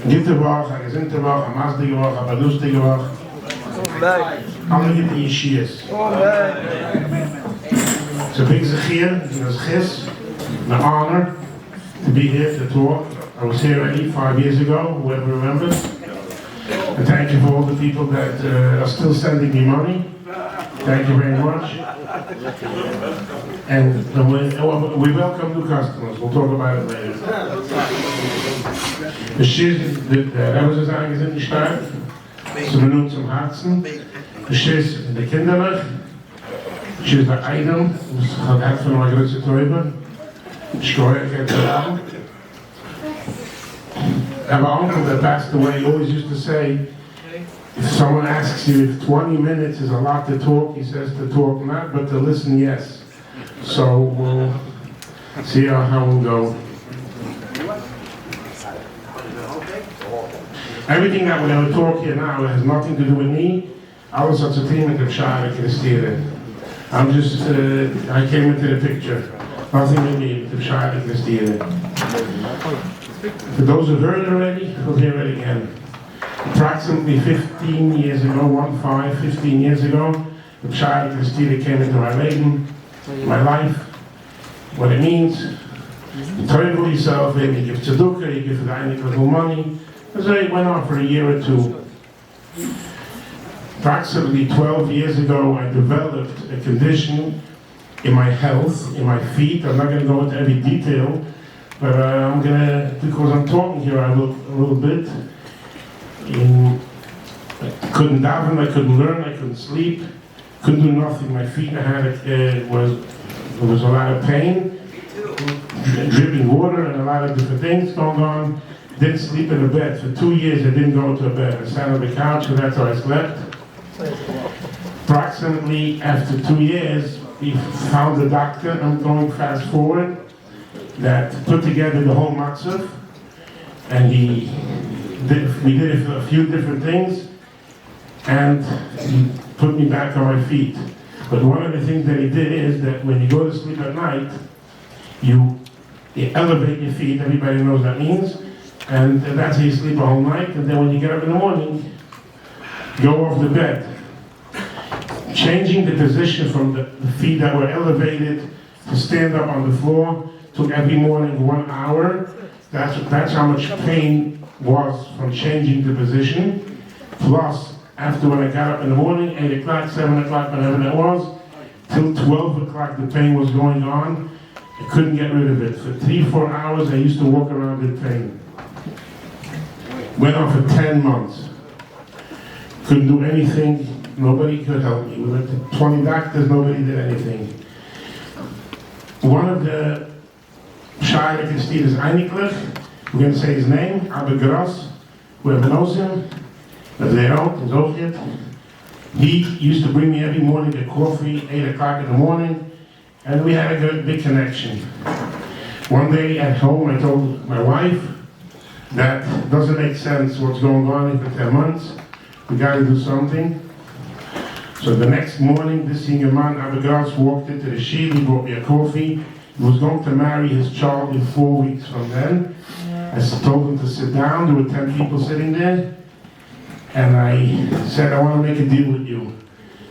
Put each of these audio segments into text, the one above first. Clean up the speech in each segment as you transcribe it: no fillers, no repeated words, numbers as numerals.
Gute Woche, eine gesunde Woche, eine mastige Woche, eine lustige Woche. Alle gute Yeshiyas. It's a big zechir, it's an honor to be here to talk. I was here already 5 years ago, whoever remembers. And thank you for all the people that are still sending me money. Thank you very much. And we welcome new customers. We'll talk about it later. The Rebbe ist eigentlich in die Stadt. Sie benutzt zum Herzen. The Schiss in der Kinderlich. Schiss der Eidem. Das hat Helfin mal größer Teube. Steuer geht around. I have an uncle that passed away. He always used to say, if someone asks you if 20 minutes is a lot to talk, he says to talk not, but to listen, yes. So we'll see how we'll go. Everything that we're going to talk here now has nothing to do with me. Alles hat zu tun mit dem Shayele Kerestirer. I'm just, I came into the picture. Nothing with me, with the Shayele Kerestirer. For those who've heard already, we'll hear it again. Approximately 15 years ago, 15 years ago, the Shayele Kerestirer came into my life. What it means, you charitable yourself, you give tzedukah, you give the Einiklech money. So it went on for a year or two. Approximately 12 years ago, I developed a condition in my health, in my feet. I'm not going to go into every detail, but I'm going to, because I'm talking here, I look a little bit. I couldn't daven, I couldn't learn, I couldn't sleep, couldn't do nothing. My feet there was a lot of pain, dripping water and a lot of different things going on. Didn't sleep in a bed. For 2 years I didn't go to a bed. I sat on the couch and that's how I slept. Approximately after 2 years, we found a doctor, I'm going fast forward, that put together the whole matzav, and we did a few different things, and he put me back on my feet. But one of the things that he did is that when you go to sleep at night, you elevate your feet, everybody knows what that means, and that's how you sleep a whole night, and then when you get up in the morning, go off the bed. Changing the position from the feet that were elevated to stand up on the floor took every morning 1 hour. That's how much pain was from changing the position. Plus, after when I got up in the morning, 8 o'clock, 7 o'clock, whenever that was, till 12 o'clock the pain was going on. I couldn't get rid of it. For 3-4 hours I used to walk around with pain. Went on for 10 months. Couldn't do anything. Nobody could help me. We went to 20 doctors, nobody did anything. One of the Shayele Kerestirer is Einiklech. We're going to say his name, Rabbi Gross, whoever knows him. If they don't, Gezugt. He used to bring me every morning a coffee, 8 o'clock in the morning, and we had a good big connection. One day at home I told my wife, that doesn't make sense what's going on for 10 months. We got to do something. So the next morning, this senior man, Rabbi Gross, walked into the shul, he brought me a coffee. He was going to marry his child in 4 weeks from then. I told him to sit down, there were 10 people sitting there. And I said, I want to make a deal with you.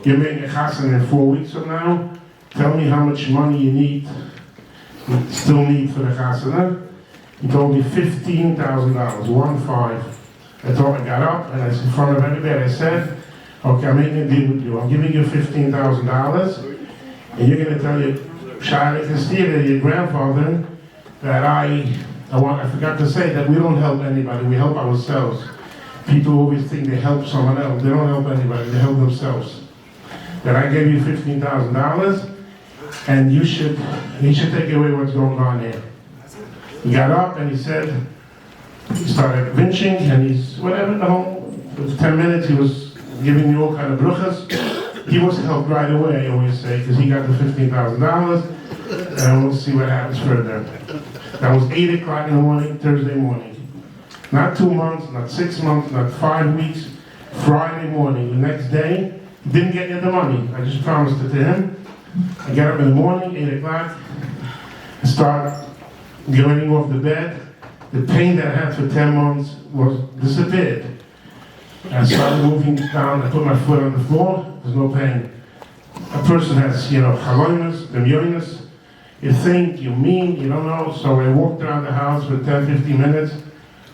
You're making a Chasina in 4 weeks from now. Tell me how much money you still need for the Chasina. He told me $15,000, 1-5. I got up and I was in front of everybody. I said, okay, I'm making a deal with you. I'm giving you $15,000, and you're going to tell your Shayele Kerestirer, your grandfather, that I forgot to say that we don't help anybody. We help ourselves. People always think they help someone else. They don't help anybody. They help themselves. That I gave you $15,000, and you should take away what's going on here. He got up and he said, he started winching, and whatever, the whole, it was 10 minutes, he was giving me all kind of bruchas. He was helped right away, I always say, because he got the $15,000, and we'll see what happens further. That was 8 o'clock in the morning, Thursday morning. Not 2 months, not 6 months, not 5 weeks, Friday morning. The next day, he didn't get me the money. I just promised it to him. I got up in the morning, 8 o'clock. I start getting off the bed. The pain that I had for 10 months was disappeared. I started moving down, I put my foot on the floor, there's no pain. A person has, chaloimus, demyoimus. You think, you mean, you don't know. So I walked around the house for 10, 15 minutes.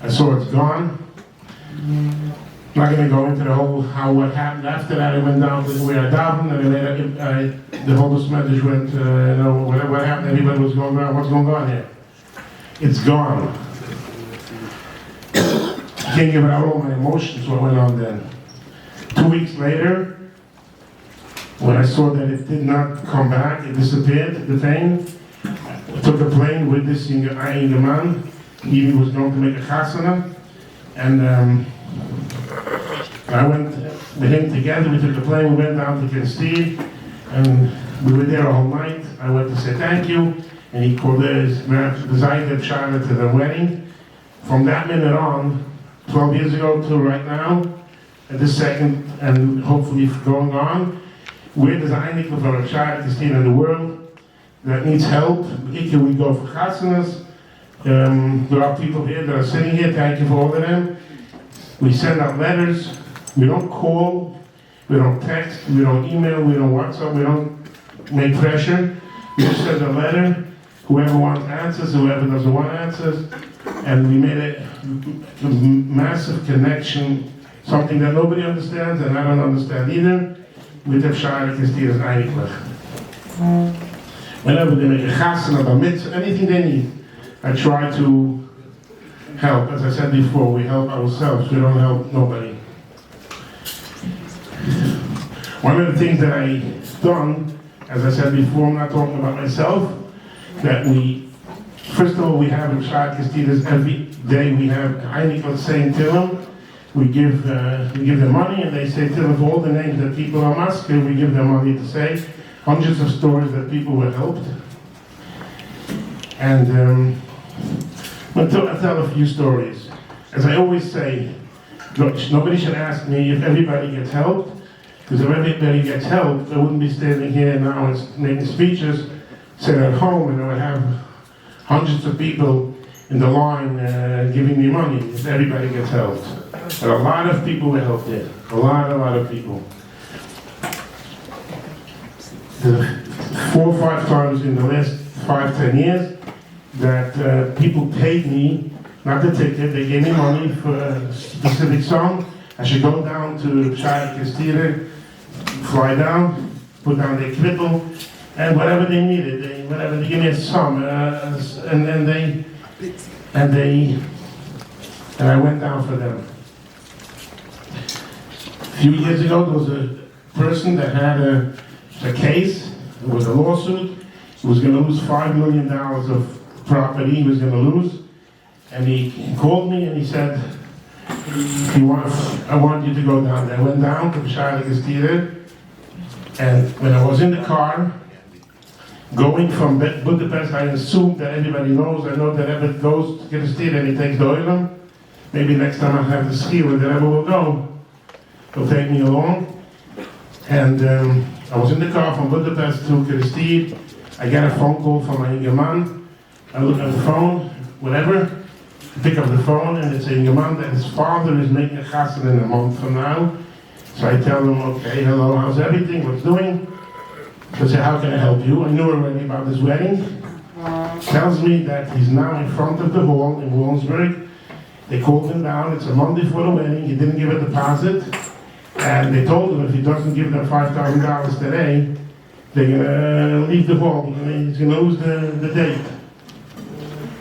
I saw it's gone. I'm not going to go into the whole what happened. After that, I went down to where I davened, and the whole message went, what happened, everybody was going around, what's going on here? It's gone. I can't give it out all my emotions, what went on then. 2 weeks later, when I saw that it did not come back, it disappeared, the pain, I took a plane with this Einikel man. He was going to make a Chasina, and I went with him together. We took the plane, we went down to Kerestirer, and we were there all night. I went to say thank you, and he called the Zeina Shayele to the wedding. From that minute on, 12 years ago to right now, at this second, and hopefully going on, we're the Einikel for a charity in the world that needs help. We go for Chasinas. There are people here that are sitting here, thank you for all of them. We send out letters, we don't call, we don't text, we don't email, we don't WhatsApp, we don't make pressure. We just send a letter, whoever wants answers, whoever doesn't want answers, and we made a massive connection, something that nobody understands and I don't understand either, with the Shayele Kerestirer Einiklech. Whenever they make a Chasina, a mitzvah, anything they need, I try to help. As I said before, we help ourselves, we don't help nobody. One of the things that I've done, as I said before, I'm not talking about myself, that first of all, we have in Shayele Kerestirer every day we have Einikel saying to them, we give them money, and they say to them for all the names that people are asking, we give them money to say. Hundreds of stories that people were helped. And I'll tell a few stories. As I always say, nobody should ask me if everybody gets helped, because if everybody gets helped, I wouldn't be standing here now and making speeches, sitting at home, and I would have hundreds of people in the line giving me money if everybody gets helped. And a lot of people were helped there. A lot of people. 4 or 5 times in the last 5-10 years that people paid me, not the ticket, they gave me money for a specific song. I should go down to Shayele Kerestirer, fly down, put down their cripple, and whatever they needed, they give me a song, and I went down for them. A few years ago, there was a person that had a case, it was a lawsuit. He was going to lose $5 million of property, he was going to lose. And he called me and he said, I want you to go down there. I went down to Shayele Kerestirer, and when I was in the car, going from Budapest, I assume that everybody knows, I know that Rabbi goes to Kerestirer and he takes the oil. Maybe next time I'll have the ski where the Rabbi will go. He'll take me along. And I was in the car from Budapest to Kerestirer. I get a phone call from my man. I look at the phone, whatever. I pick up the phone and it's a man that his father is making a Chasina in a month from now. So I tell him, okay, hello, how's everything, what's doing? So I say, how can I help you? I knew already about this wedding. Tells me that he's now in front of the hall in Williamsburg. They called him down, it's a month before the wedding, he didn't give a deposit. And they told him if he doesn't give them $5,000 today, they're gonna leave the hall, he's gonna lose the date.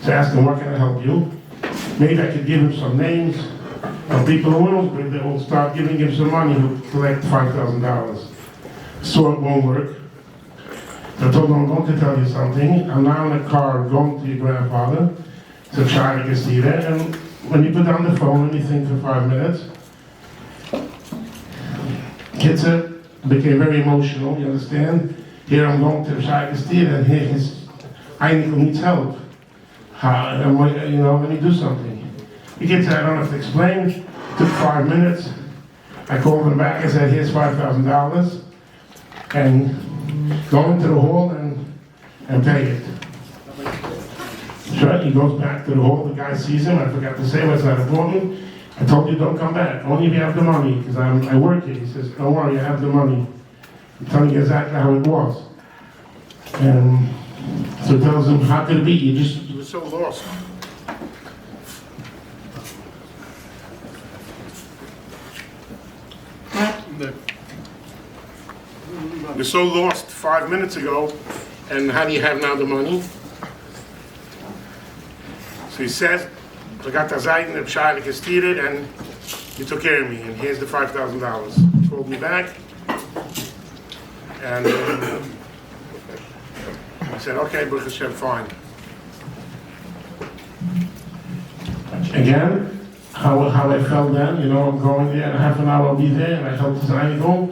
So I asked him, what can I help you? Maybe I could give him some names of people in Williamsburg that will start giving him some money to collect $5,000. So it won't work. So I told him, I'm going to tell you something. I'm now in a car going to your grandfather, to Shayele Kerestirer, and when you put down the phone and you think for 5 minutes, Kitzer became very emotional, you understand? Here I'm going to Shayele Kerestirer, and here his Einikel needs help. Let me do something. He gets I don't have to explain. It took 5 minutes. I called him back, I said, here's $5,000, and go into the hall and pay it. Sure, he goes back to the hall, the guy sees him, I forgot to say, what's not important. I told you don't come back, only if you have the money, because I work here. He says, don't worry, I have the money. I'm telling you exactly how it was. So he tells him, how could it be? You were so lost. You're so lost 5 minutes ago, and how do you have now the money? So he says, I got the Zeina of Shayele Kerestirer, and you took care of me, and here's the $5,000. He called me back, and I said, okay, Baruch Hashem, fine. Again, how I felt then, I'm going there, in half an hour I'll be there, and I helped his Einikel.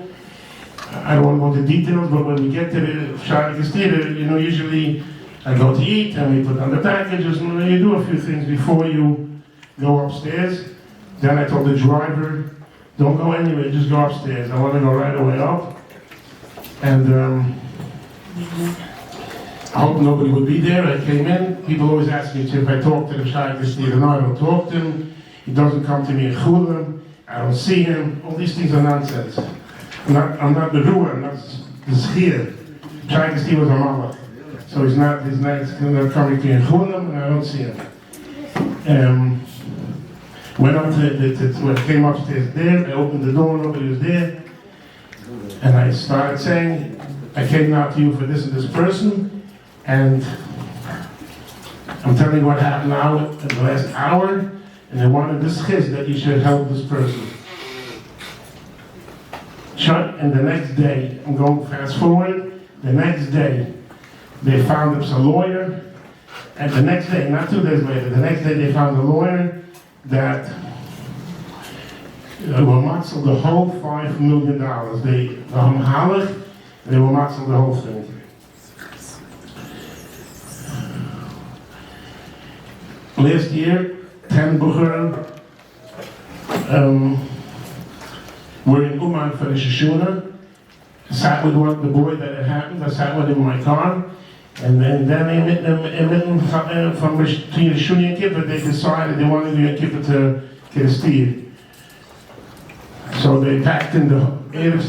I don't want to go into details, but when we get to the Shayele Kerestirer, usually I go to eat, and we put on the packages, and you do a few things before you go upstairs. Then I told the driver, don't go anywhere, just go upstairs. I want to go right away up. And I hope nobody would be there. I came in, people always ask me if I talk to the Shayele Kerestirer. No, I don't talk to him. He doesn't come to me in Chulam. I don't see him. All these things are nonsense. I'm not the ruler, I'm not the Schir. Shayele Kerestirer was a malach. So he's not coming to me in Chulam, and I don't see him. Went up when I came upstairs there, I opened the door, nobody was there. And I started saying, I came now to you for this and this person, and I'm telling you what happened now in the last hour, and I wanted this chiz that you should help this person. And the next day, I'm going fast forward, the next day, they found him a lawyer, and the next day, not 2 days later, the next day they found a lawyer that will matzel the whole $5 million. They will matzel the whole thing. Last year, 10 Bucher were in Uman for the Shashuna. Sat with the boy that it happened. I sat with him in my car. And then from between Shuni and Kippur, they decided they wanted to do Kippur to Kerestirer. So they packed in the Erev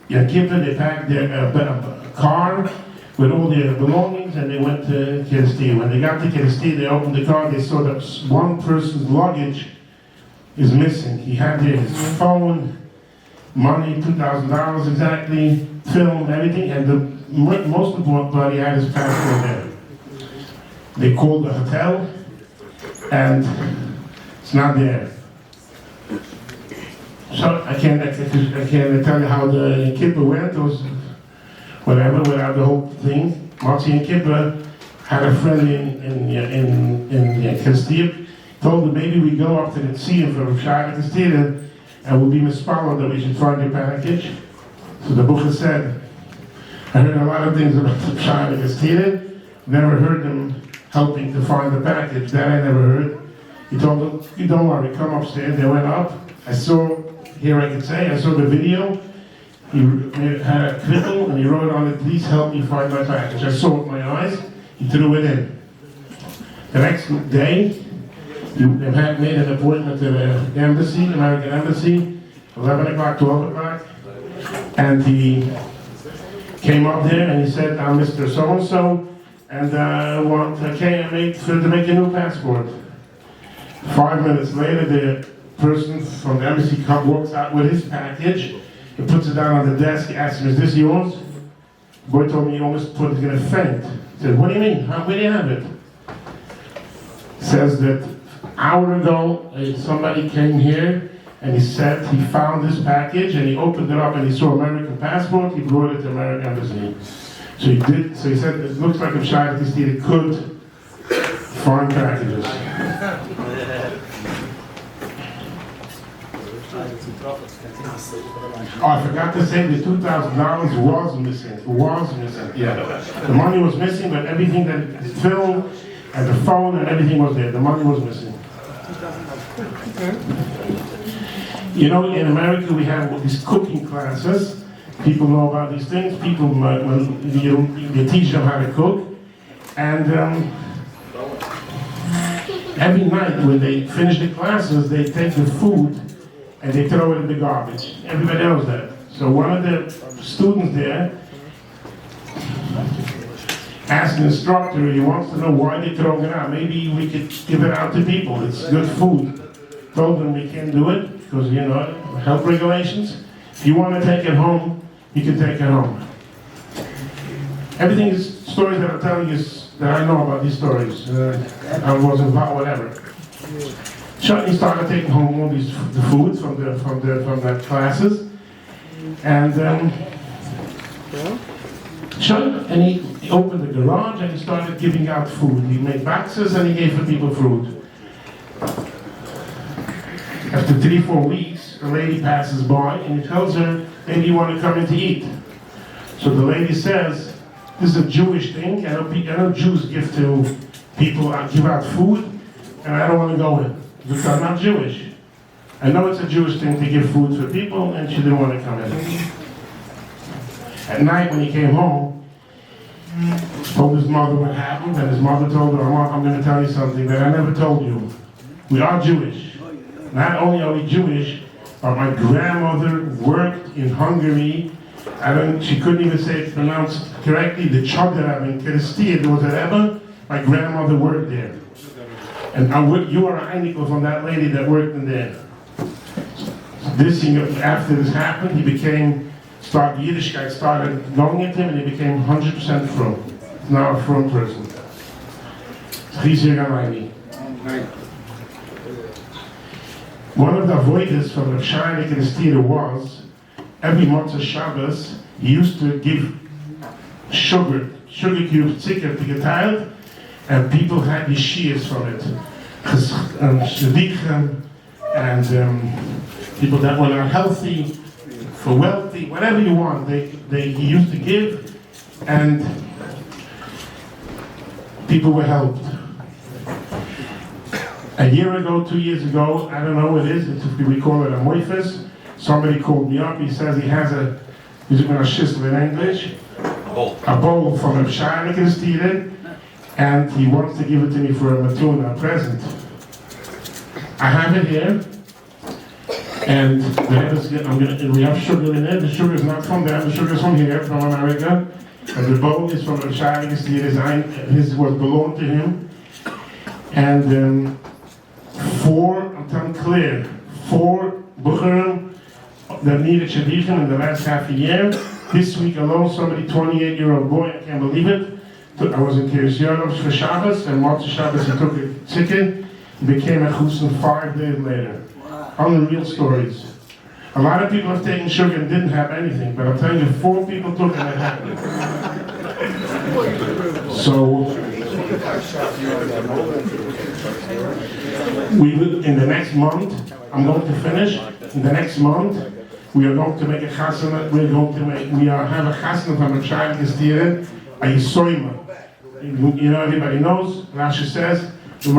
Yom Kippur, they packed their car with all their belongings, and they went to Kerestirer. When they got to Kerestirer, they opened the car, they saw that one person's luggage is missing. He had his phone, money, $2,000 exactly, film, everything, and the most important part, he had his passport there. They called the hotel, and it's not there. So I can't tell you how the Kippur went, or whatever, without the whole thing. Matzi and Kippur had a friend in Kerestirer, told him maybe we go up to the sea for Shayele Kerestirer, and we'll be mispalled that we should find your package. So the Bucher said, I heard a lot of things about the Shayele Kerestirer, never heard them helping to find the package. That I never heard. He told them, you don't worry, come upstairs. They went up. I saw the video. He had a cripple and he wrote on it, please help me find my package. I saw it with my eyes. He threw it in. The next day, they had made an appointment to the embassy, American embassy, 11 o'clock, 12 o'clock, and he came up there and he said, I'm Mr. So-and-so, and I want to make a new passport. 5 minutes later, the person from the embassy walks out with his package, he puts it down on the desk, he asks him, is this yours? The boy told me he almost thought he was going to faint. He said, what do you mean? Where do you have it? Says that an hour ago, somebody came here and he said he found this package and he opened it up and he saw American passport, he brought it to American embassy. So he said it looks like if Shayele Kerestirer could find packages. Oh, I forgot to say the $2,000 was missing. Yeah. The money was missing, but everything that the film and the phone and everything was there. The money was missing. In America we have these cooking classes. People know about these things. People, when you teach them how to cook, and every night when they finish the classes, they take the food and they throw it in the garbage. Everybody knows that. So one of the students there asked the instructor, he wants to know why they throw it out. Maybe we could give it out to people. It's good food. Told them we can't do it because, you know, health regulations. If you want to take it home, you can take it home. Everything is stories that I'm telling you that I know about these stories. I was involved, whatever. Shayele started taking home all the food from the classes, and and he opened the garage and he started giving out food. He made boxes and he gave the people food. After 3-4 weeks, a lady passes by and he tells her, maybe you want to come in to eat. So the lady says, this is a Jewish thing. I know Jews give to people, give out food, and I don't want to go in because I'm not Jewish. I know it's a Jewish thing to give food for people, and she didn't want to come in. At night when he came home, told his mother what happened, and his mother told her, I'm going to tell you something that I never told you. We are Jewish. Not only are we Jewish, but my grandmother worked in Hungary. She couldn't even say it pronounced correctly. The Zahler in Kerestirer, there was a Rabbi. My grandmother worked there. And you are an Einikel from that lady that worked in there. After this happened, Yiddishkeit started going at him, and he became 100% frum. He's now a frum person. One of the avoiders from the Shayele Kerestirer was, every month of Shabbos, he used to give sugar cubes, tzikr to geteilt, and people had these shears from it. Shildig and people that were not healthy, for wealthy, whatever you want, he used to give, and people were helped. A year ago, 2 years ago, I don't know what it is, we call it a moifes. Somebody called me up, he says he has he's going to shisel in English, a bowl from a Shayele Kerestirer, and he wants to give it to me for a matuna, a present. I have it here, and we have sugar in it. The sugar is not from there, the sugar is from here, from America, and the bowl is from a Shayele Kerestirer, his was belonged to him, and I'm telling clear, 4 bucherim that needed shadichin in the last half a year. This week alone, somebody, 28-year-old boy, I can't believe it. I was in Kerestirer for Shabbos, and Motzei Shabbos he took a ticket. He became a Chasina 5 days later. Unreal stories. A lot of people have taken sugar and didn't have anything, but I'm telling you, 4 people took it and it happened. So, in the next month, I'm going to finish. In the next month, we are going to make a Chasina. We have a Chasina from a Shayele Kerestirer, a Yesoima. You know, everybody knows. Rashi says, if you're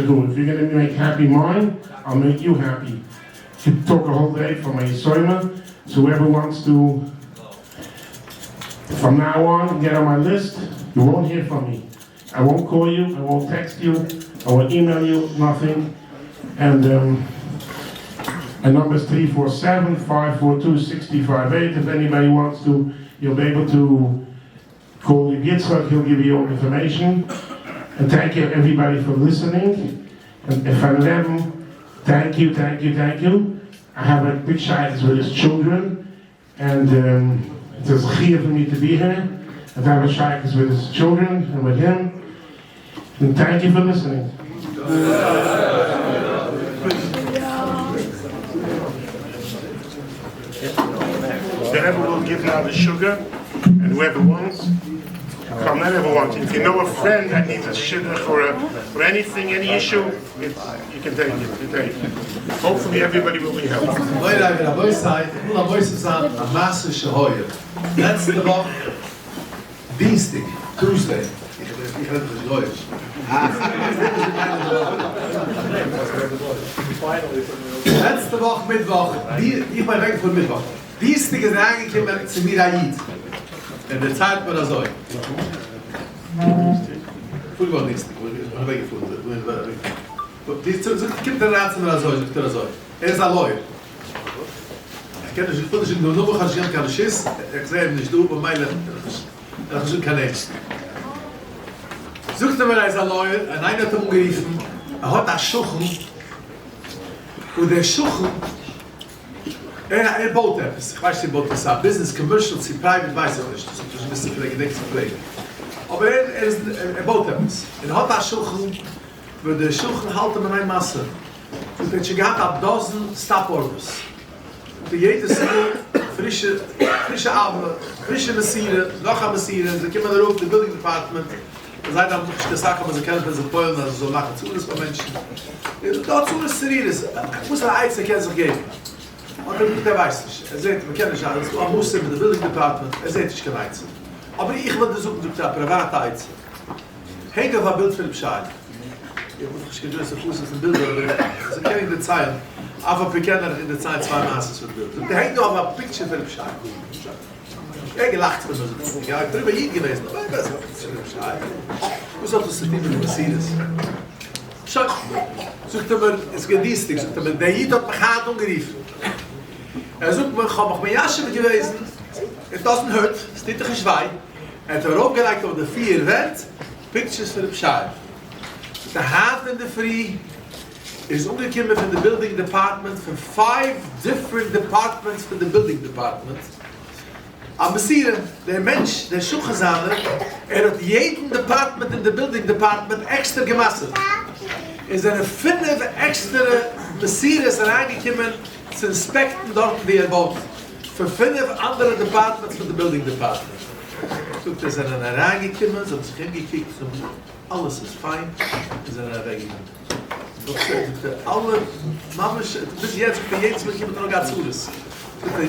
going to make happy mine, I'll make you happy. You can talk a whole day from a Yesoima. So whoever wants to, from now on, get on my list, you won't hear from me. I won't call you, I won't text you, I won't email you, nothing. And my number is 347-542-6058. If anybody wants to, you'll be able to call Gezugt, he'll give you all information. And thank you everybody for listening. And if I let thank you. I have a big shaykhs with his children, and it's a zechir for me to be here. And I have a shaykhs with his children and with him. And thank you for listening. Whoever will give now the sugar, and whoever wants, come, not ever wants. If you know a friend that needs a shidduch or anything, any issue, you can take it. You take it. Hopefully everybody will be helped. That's the book. Dienstag, Tuesday. Letzte Woche Mittwoch, ich bin weg von Mittwoch. Dienstag ist reingekommen zu mir Ayid. In der Zeit war das so. gut war nichts. Ich weggefunden. Die kommt der Rat mir also, ist ein Lawyer. Ich kenne sich gut, ich nur noch ich kann Schiss. Ich sehe nicht du, aber meine das ist kein Ex. Sucht mir als ein Lawyer, einer hat umgerufen. Hat das Schuchen. Und der Schuchen baut etwas. Ich weiß nicht, baut das ab. Business, Commercial, Private, weiß ich nicht. Das ist ein bisschen vielleicht nicht zu pflegen. Aber baut etwas. Hat das Schuchen, wo der Schuchen halten wir eine Masse. Und wenn ich gehabt habe, dozen Stop Orders. Für jedes frische Abend, frische Messire, noch eine Messire, sie kommen da auf, the Building Department. Seid dann gesagt, aber sie kennen das in Polen, also so machen zu das bei Menschen. Dazu ist es muss ein Einzel sich geben. Und der weiß nicht. Sagt, wir kennen es alles. Du musst mit dem Building Department. Sagt, ich kann Einzel. Aber ich will das suchen, du private Einzel. Hänge auf ein Bild für den Bescheid. Ich muss nicht größer Fuß aus dem Bild, aber sie kennen die Zeilen. Aber wir kennen in der Zeit zwei Maßes für Bild. Und der hängt noch auf ein Picture für den Bescheid. Gelacht von uns. Ja, ich bin drüber hier gewesen. Aber ich weiß nicht, was soll das denn passieren? Schau, sucht mir, es geht dies, sucht mir, der hier hat mich hart umgeriefen. Sucht mir, ich habe mich Jasche gewesen, it doesn't hurt, es ist nicht ein Schwein. Hat aufgelegt auf der 4 Welt, Pictures für den Bescheid. Der hart in der Free ist umgekommen von der Building Department, von 5 different departments von der Building Department. Aber siehe, der Mensch, der Schuchenzahler, hat jeden Department in der Building Department extra gemasselt. Es sind 5 extra Messias reingekommen zu inspekten dort, wie baut. Für 5 andere Departments von der Building Department. So, sie sind reingekommen, sie haben sich hingekickt, alles ist fein, sie sind reingekommen. Alle Mamas, bis jetzt, für jedes Mal kommt noch gar zu.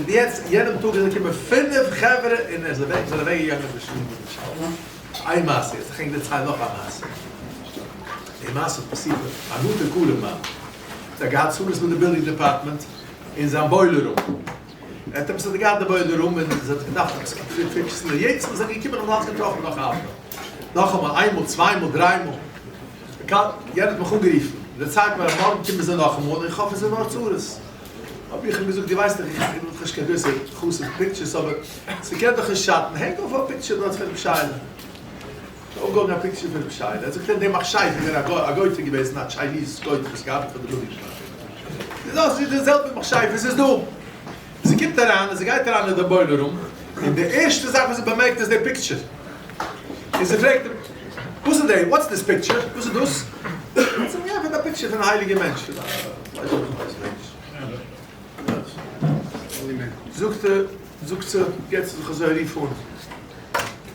Jetzt, jedem Tag, da kommen 5 Geveren in deze weg, zijn weggegangen voor een Maas is, ging de tijd nog een Maas. Die Maas is precies een goede, coole man. Der gaat zo met de building department in zijn boiler room. En toen ze de boiler room en ze had gedacht, dat ik fix in de jeets, maar ze ik heb nog laatst getroffen nog avond. Nog eenmaal, eenmaal, tweemaal, dreimal. Jij hebt me goed geriefen. Dat zei ik maar, morgen komen ze nog eenmaal en ik gaf ze nog toe. Aber ich habe gesagt, die weiß doch, ich kann gewisse große Pictures, aber sie kennt doch einen Schatten. Hängt auf ein Picture dort für den Shayele. Auch gar ein Picture für den Shayele. Also ich denke, der macht Scheiße, wenn er Goethe gewesen hat, Chinese Goethe, das gab von der Luggage. Das ist dasselbe, macht Scheiße, was ist du? Sie kommt daran, sie geht daran in der Boiler rum, und die erste Sache, was sie bemerkt, ist der Picture. Und sie fragt, what's the what's this picture? Was ist das? Und sie sagt, ja, für ein Picture von einem heiligen Menschen. Zoekt ze, jetzt is het voor.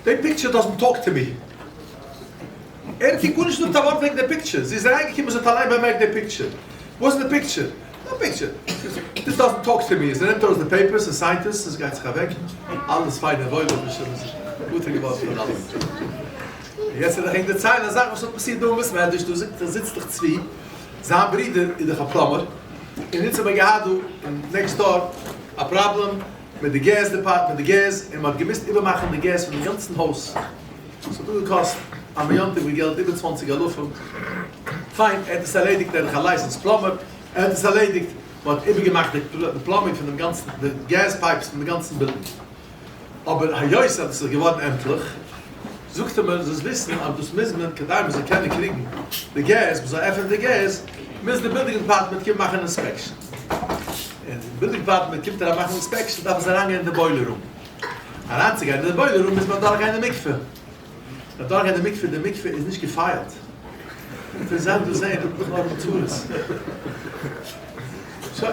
That picture doesn't talk to me. Die kunnen niet dat wegen the picture. Ze is eigenlijk ze alleen bij mij the picture. What's the picture? No picture. This doesn't talk to me. Ze neemt ons de papers, de scientists, ze gaat weg. Alles feine Leute, gut geworden von alles. Jetzt in der Zeit, dann sagen wir, was passiert, du müssen wir, du sitzt doch zwei, sein Bruder in der Plumber. Und jetzt haben wir gehabt, next door, a problem mit dem Gas Department, mit dem Gas, und man hat gemisst übermachen den Gas von dem ganzen Haus. So du gekostet, am Millionte, wie Geld, über 20er Lufen. Fein, hat es erledigt, der hat License Plumber, hat es erledigt, man hat übergemacht, die Plumbing von dem ganzen, die Gaspipes von dem ganzen Building. Aber Herr Joyce hat es geworden endlich, sucht man das Wissen, aber das müssen wir sie können kriegen. The Gas, so öffnen the Gas, müssen die Building Department machen Inspection. In the Building Department kommt machen Inspection, darf es lange in der Boiler Room. Anzugehen, in der Boiler Room ist man da keine Mikve. Da keine Mikve, der Mikve ist nicht gefeiert. Interessant zu sehen, dass noch mal zu ist. So,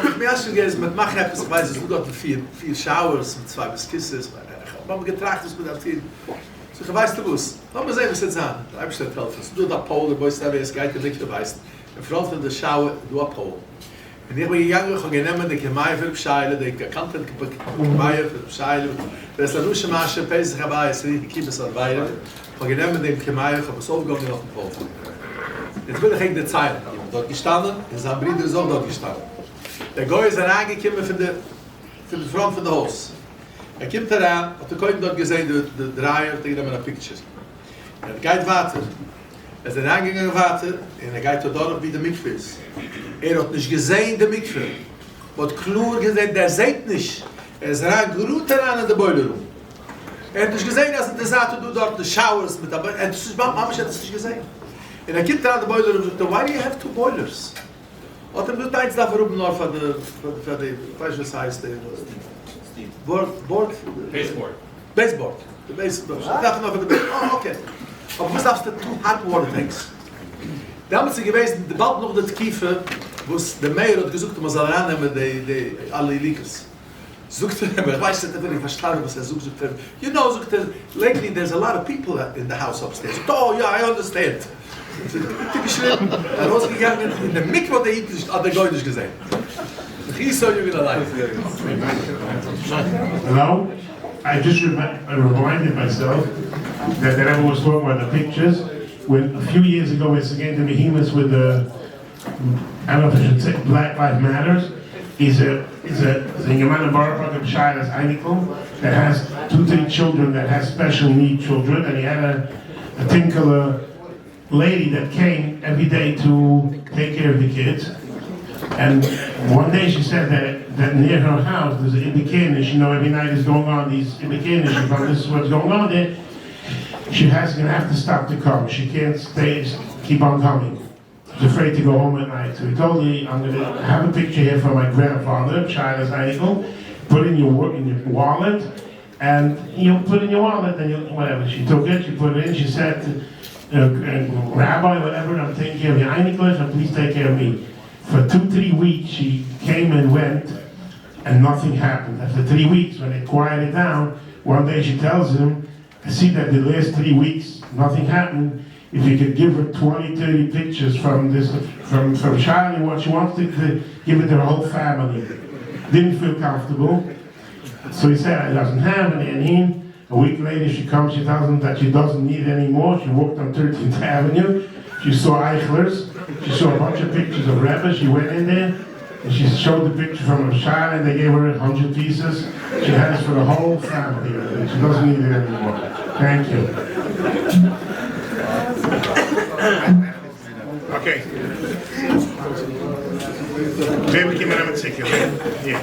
ich mir erst gegeben, mit machen etwas, ich weiß, es dort 4 Showers und 2 Kisses. Ich habe mir getragen, dass wir da viel. So, ich weiß du was. Lass mal sehen, was jetzt an. Da habe ich gesagt, du da Pole, wo ist da, wie es geht, der Mikve weißt. In front von der Shower, du a Pole. Und ich bin gegangen, ich habe genommen, die Kemai für die Shayele, die Kante Kemai für die Shayele. Das ist eine Lusche Masche, Pesach Rabbi, es ist ein Kiebes an Weile. Ich habe genommen, den Kemai, ich habe es aufgegangen auf den Pole. Jetzt bin ich in der Zeit dort gestanden, und sein Bruder ist auch dort gestanden. Der Goy ist reingekommen für die Front von der Haus. Kommt heran, hat der Koin dort gesehen, der Dreier, der gibt mir ein Picture. Geht weiter. Ist reingegangen weiter, und geht dort wie der Mikve ist. Hat nicht gesehen, der Mikve. Hat klar gesehen, der sieht nicht. Ist reingeruht an der Boiler rum. Hat nicht gesehen, dass der Saat du dort die Showers mit der Boiler. Mama hat es nicht gesehen. Und kommt an der Boiler rum und sagt, why do you have two boilers? Hat wird eins dafür oben noch für die, weiß was heißt, Board? Baseboard. Baseboard. The baseboard. Dafür noch für die Oh, okay. Aber was darfst du two hot water tanks? Damals ist gewesen, der Bald noch das Kiefer, wo es der Meier hat gesucht, man soll rannehmen, die alle Elikes. Sucht aber ich weiß nicht, wenn ich verstehe, was sucht. You know, sucht lately there's a lot of people in the house upstairs. Oh, yeah, I understand. Typisch schlimm. Rausgegangen, in der Mikro der Einiklech hat der Geudisch gesehen. He's so you gonna like. Hello? I just reminded myself that the Rabbi was talking about the pictures. When a few years ago, it's again the behemoths with the, I don't know if I should say Black Lives Matters. He's a young man of Shayele's Einikel that has 2-3 children that has special need children, and he had a Tinkerer lady that came every day to take care of the kids. And one day she said that near her house there's an Indicanish, you know, every night is going on these Indicanish, she thought this is what's going on there. She's gonna have to stop to come. She can't keep on coming. She's afraid to go home at night. So he told me, I'm gonna have a picture here for my grandfather, Shayele's Einikel, put in your wallet, and you put in your wallet, and you whatever. She took it, she put it in, she said, Rabbi, whatever, I'm taking care of your Einiklech, and please take care of me. For 2-3 weeks, she came and went, and nothing happened. After 3 weeks, when it quieted down, one day she tells him, I see that the last 3 weeks, nothing happened. If you could give her 20-30 pictures from Shayele, what she wants to give it to her whole family. Didn't feel comfortable. So he said, I doesn't have any. And a week later, she comes, she tells him that she doesn't need any more. She walked on 13th Avenue. She saw Eichler's. She saw a bunch of pictures of Rabbi. She went in there, and she showed the picture from her Shayele, and they gave her 100 pieces. She has it for the whole family. She doesn't need it anymore. Thank you. Okay. Maybe we can have a ticket. Yeah.